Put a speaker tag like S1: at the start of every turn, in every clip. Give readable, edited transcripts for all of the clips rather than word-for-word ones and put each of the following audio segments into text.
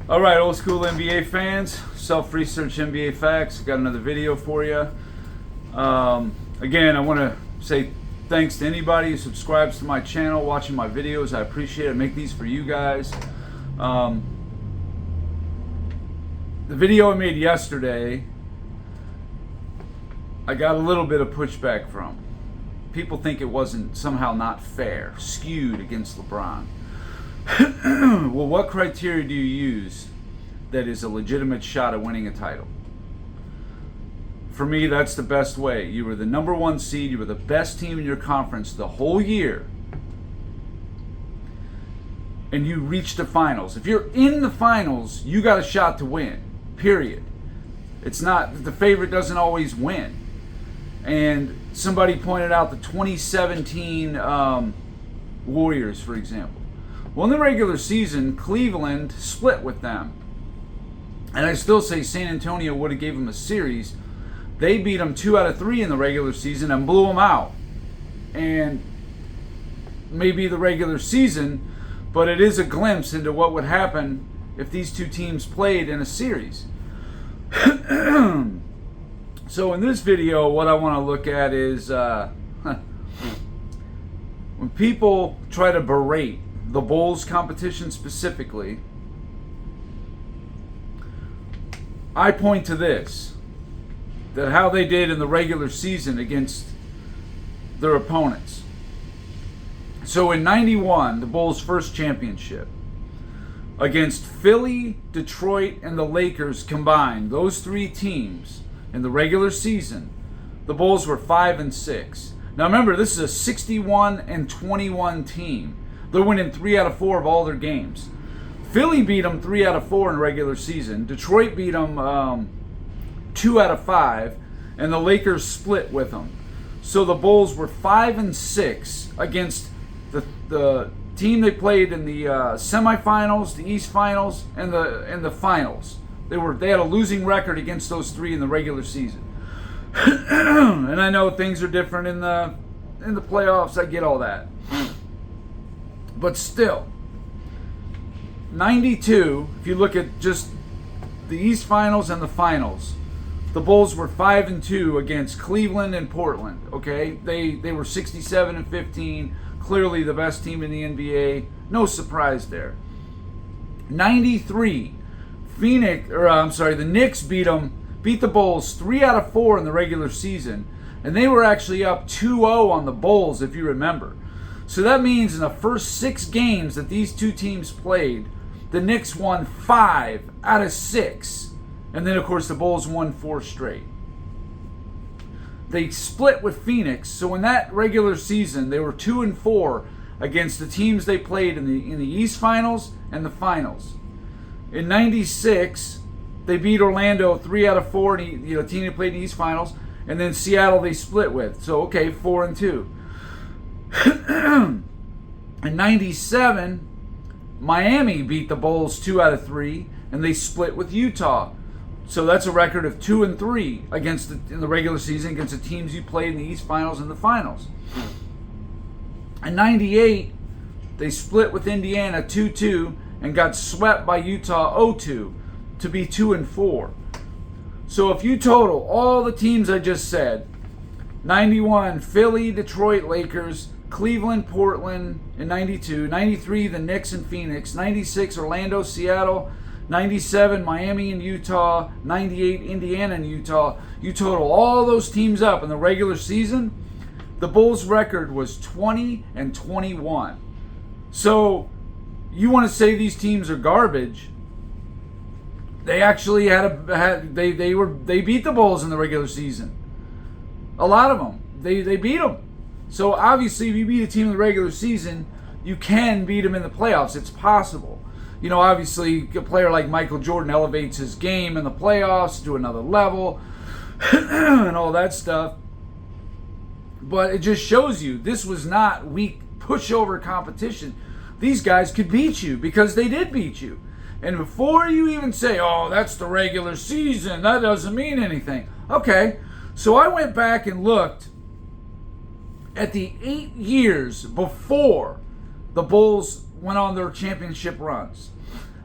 S1: All right, old school NBA fans, self-research NBA facts. Got another video for you. Again, I want to say thanks to anybody who subscribes to my channel, watching my videos. I appreciate it. I make these for you guys. The video I made yesterday, I got a little bit of pushback from. People think it wasn't somehow not fair, skewed against LeBron. Well, what criteria do you use that is a legitimate shot at winning a title? For me, that's the best way. You were the number one seed. You were the best team in your conference the whole year. And you reached the finals. If you're in the finals, you got a shot to win, period. It's not, the favorite doesn't always win. And somebody pointed out the 2017 Warriors, for example. Well, in the regular season, Cleveland split with them. And I still say San Antonio would have gave them a series. They beat them 2 out of 3 in the regular season and blew them out. And maybe the regular season, but it is a glimpse into what would happen if these two teams played in a series. So in this video, what I want to look at is when people try to berate the Bulls competition specifically, I point to this, that how they did in the regular season against their opponents. So in 91, the Bulls' first championship, against Philly, Detroit, and the Lakers combined, those three teams in the regular season, the Bulls were 5-6. Now remember, this is a 61-21 team. They're winning 3 out of 4 of all their games. Philly beat them 3 out of 4 in the regular season. Detroit beat them 2 out of 5, and the Lakers split with them. So the Bulls were 5-6 against the team they played in the semifinals, the East Finals, and the finals. They had a losing record against those three in the regular season. And I know things are different in the playoffs. I get all that. But still, 92, if you look at just the East Finals and the finals, the Bulls were 5-2 against Cleveland and Portland. Okay, they were 67-15, clearly the best team in the NBA. No surprise there. 93, the Knicks beat the Bulls 3 out of 4 in the regular season, and they were actually up 2-0 on the Bulls, if you remember. So that means in the first 6 games that these two teams played, the Knicks won 5 out of 6. And then, of course, the Bulls won 4 straight. They split with Phoenix. So in that regular season, they were 2-4 against the teams they played in the East Finals and the Finals. In 96, they beat Orlando 3 out of 4, team they played in the East Finals. And then Seattle they split with. So, okay, 4-2. In 97, Miami beat the Bulls 2 out of 3, and they split with Utah. So that's a record of 2-3 in the regular season against the teams you played in the East Finals and the Finals. In 98, they split with Indiana 2-2 and got swept by Utah 0-2 to be 2-4. So if you total all the teams I just said, 91, Philly, Detroit, Lakers, Cleveland, Portland in 92, 93, the Knicks and Phoenix, 96, Orlando, Seattle, 97, Miami and Utah, 98, Indiana and Utah. You total all those teams up in the regular season, the Bulls' record was 20-21. So you want to say these teams are garbage? They actually they beat the Bulls in the regular season. A lot of them, they beat them. So obviously, if you beat a team in the regular season, you can beat them in the playoffs. It's possible. Obviously, a player like Michael Jordan elevates his game in the playoffs to another level and all that stuff. But it just shows you this was not weak pushover competition. These guys could beat you because they did beat you. And before you even say, oh, that's the regular season, that doesn't mean anything. Okay, so I went back and looked at the 8 years before the Bulls went on their championship runs.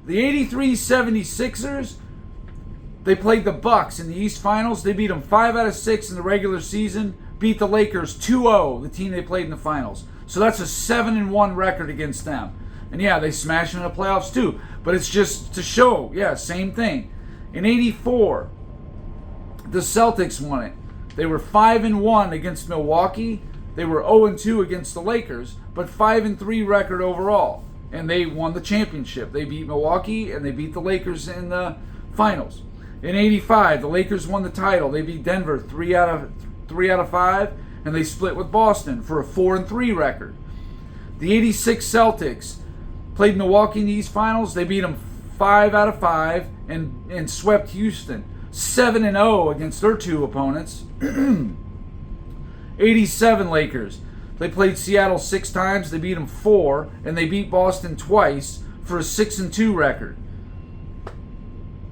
S1: The 83 76ers, they played the Bucks in the East Finals. They beat them 5 out of 6 in the regular season. Beat the Lakers 2-0, the team they played in the finals. So that's a 7-1 record against them. And yeah, they smashed them in the playoffs too. But it's just to show, yeah, same thing. In 84, the Celtics won it. They were 5-1 against Milwaukee. They were 0-2 against the Lakers, but 5-3 record overall. And they won the championship. They beat Milwaukee and they beat the Lakers in the finals. In 85, the Lakers won the title. They beat Denver 3 out of 5, and they split with Boston for a 4-3 record. The 86 Celtics played Milwaukee in the East Finals. They beat them 5 out of 5 and swept Houston 7-0 against their two opponents. 87 Lakers. They played Seattle 6 times. They beat them 4, and they beat Boston twice for a 6-2 record.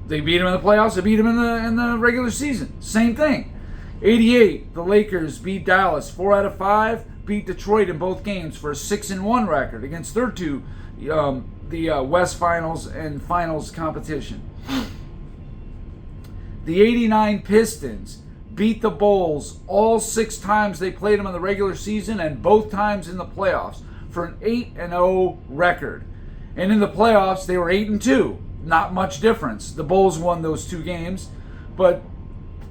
S1: They beat them in the playoffs. They beat them in the regular season. Same thing. 88, the Lakers beat Dallas 4 out of 5. Beat Detroit in both games for a 6-1 record against their two, the West Finals and Finals competition. The 89 Pistons beat the Bulls all 6 times they played them in the regular season and both times in the playoffs for an 8-0 record. And in the playoffs, they were 8-2. Not much difference. The Bulls won those 2 games, but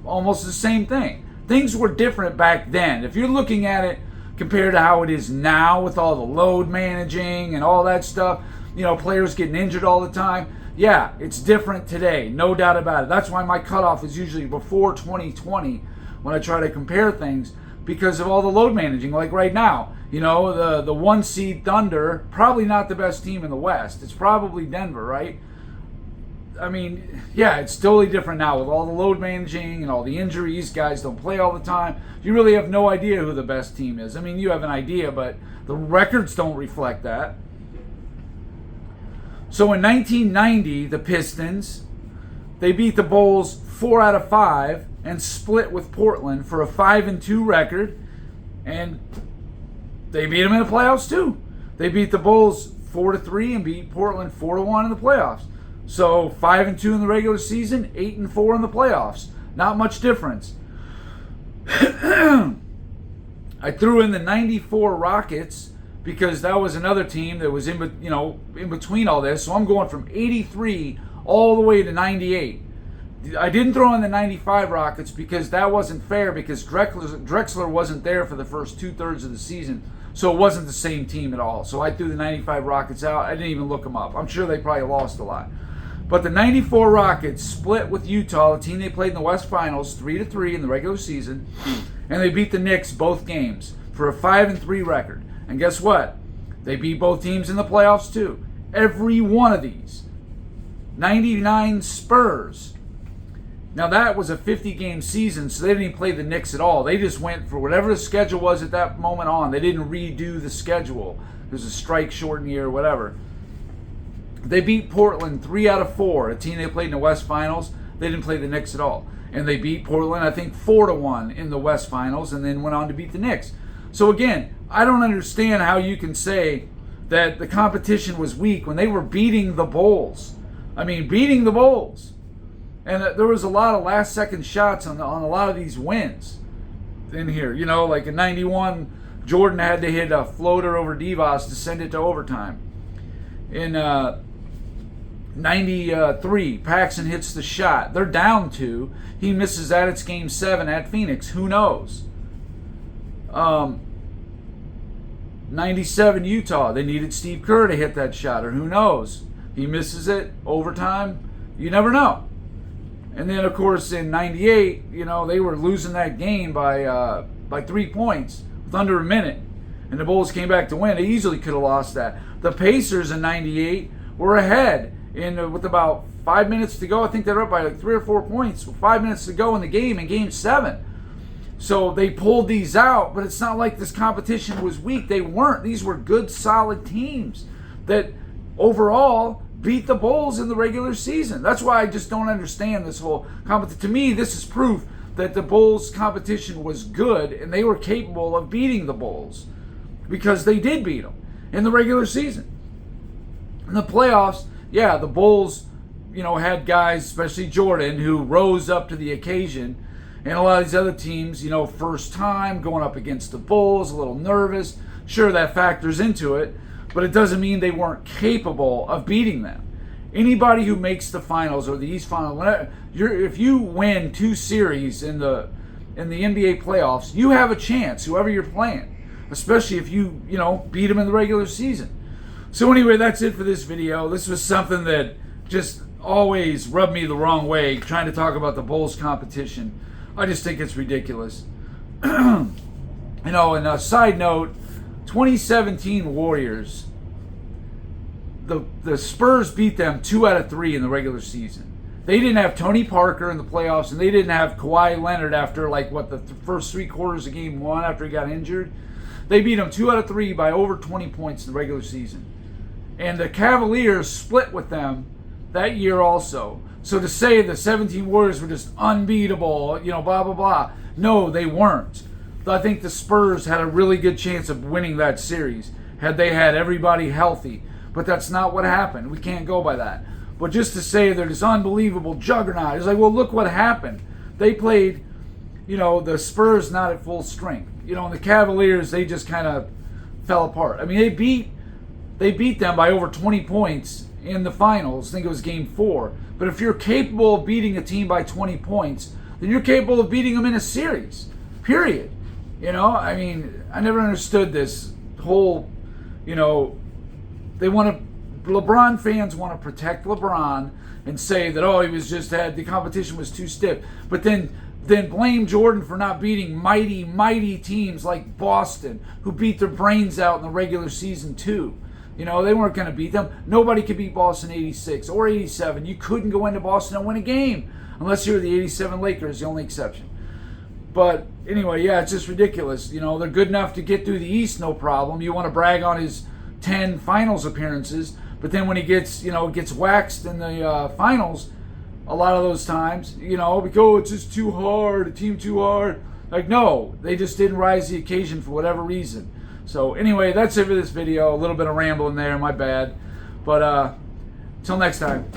S1: almost the same thing. Things were different back then. If you're looking at it compared to how it is now with all the load managing and all that stuff, players getting injured all the time, yeah, it's different today, no doubt about it. That's why my cutoff is usually before 2020 when I try to compare things, because of all the load managing. Like right now, the 1 seed Thunder, probably not the best team in the West. It's probably Denver, right? I mean, yeah, it's totally different now with all the load managing and all the injuries. Guys don't play all the time. You really have no idea who the best team is. I mean, you have an idea, but the records don't reflect that. So in 1990, the Pistons, they beat the Bulls 4 out of 5 and split with Portland for a 5-2 record. And they beat them in the playoffs too. They beat the Bulls 4-3 and beat Portland 4-1 in the playoffs. So 5-2 in the regular season, 8-4 in the playoffs. Not much difference. I threw in the 94 Rockets because that was another team that was in between all this. So I'm going from 83 all the way to 98. I didn't throw in the 95 Rockets because that wasn't fair, because Drexler wasn't there for the first 2/3 of the season. So it wasn't the same team at all. So I threw the 95 Rockets out. I didn't even look them up. I'm sure they probably lost a lot. But the 94 Rockets split with Utah, the team they played in the West Finals, 3-3 in the regular season. And they beat the Knicks both games for a 5-3 record. And guess what? They beat both teams in the playoffs too. Every one of these. 99 Spurs. Now that was a 50-game season, so they didn't even play the Knicks at all. They just went for whatever the schedule was at that moment on. They didn't redo the schedule. There's a strike shortened year or whatever. They beat Portland 3 out of 4, a team they played in the West Finals. They didn't play the Knicks at all. And they beat Portland, I think, 4-1 in the West Finals, and then went on to beat the Knicks. So again, I don't understand how you can say that the competition was weak when they were beating the Bulls. I mean, beating the Bulls. And there was a lot of last-second shots on a lot of these wins in here. Like in 91, Jordan had to hit a floater over Divas to send it to overtime. In 93, Paxson hits the shot. They're down 2. He misses that. It's Game 7 at Phoenix. Who knows? 97, Utah. They needed Steve Kerr to hit that shot, or who knows? He misses it. Overtime. You never know. And then, of course, in 98, they were losing that game by 3 points with under a minute. And the Bulls came back to win. They easily could have lost that. The Pacers in 98 were ahead with about 5 minutes to go. I think they're up by 3 or 4 points with 5 minutes to go in the game, in Game 7. So they pulled these out, but it's not like this competition was weak. They weren't. These were good, solid teams that overall beat the Bulls in the regular season. That's why I just don't understand this whole competition. To me, this is proof that the Bulls' competition was good and they were capable of beating the Bulls, because they did beat them in the regular season. In the playoffs, yeah, the Bulls, had guys, especially Jordan, who rose up to the occasion. And a lot of these other teams, first time going up against the Bulls, a little nervous. Sure, that factors into it, but it doesn't mean they weren't capable of beating them. Anybody who makes the finals or the East Final, if you win 2 series in the NBA playoffs, you have a chance, whoever you're playing, especially if you beat them in the regular season. So anyway, that's it for this video. This was something that just always rubbed me the wrong way, trying to talk about the Bulls competition. I just think it's ridiculous. And a side note, 2017 Warriors, the Spurs beat them 2 out of 3 in the regular season. They didn't have Tony Parker in the playoffs, and they didn't have Kawhi Leonard after the first 3 quarters of game 1 after he got injured. They beat them 2 out of 3 by over 20 points in the regular season. And the Cavaliers split with them that year also. So to say the 17 Warriors were just unbeatable, blah, blah, blah. No, they weren't. I think the Spurs had a really good chance of winning that series had they had everybody healthy. But that's not what happened. We can't go by that. But just to say they're this unbelievable juggernaut, it's like, well, look what happened. They played, the Spurs not at full strength. And the Cavaliers, they just kind of fell apart. I mean, they beat them by over 20 points in the finals. I think it was game 4. But if you're capable of beating a team by 20 points, then you're capable of beating them in a series. Period. I mean, I never understood this whole, LeBron fans want to protect LeBron and say that, he was the competition was too stiff. But then blame Jordan for not beating mighty, mighty teams like Boston, who beat their brains out in the regular season too. They weren't going to beat them. Nobody could beat Boston 86 or 87. You couldn't go into Boston and win a game unless you were the 87 Lakers, the only exception. But anyway, yeah, it's just ridiculous. They're good enough to get through the East, no problem. You want to brag on his 10 finals appearances, but then when he gets waxed in the finals, a lot of those times, because it's just too hard, a team too hard. Like, no, they just didn't rise to the occasion for whatever reason. So anyway, that's it for this video. A little bit of rambling there, my bad. But till next time.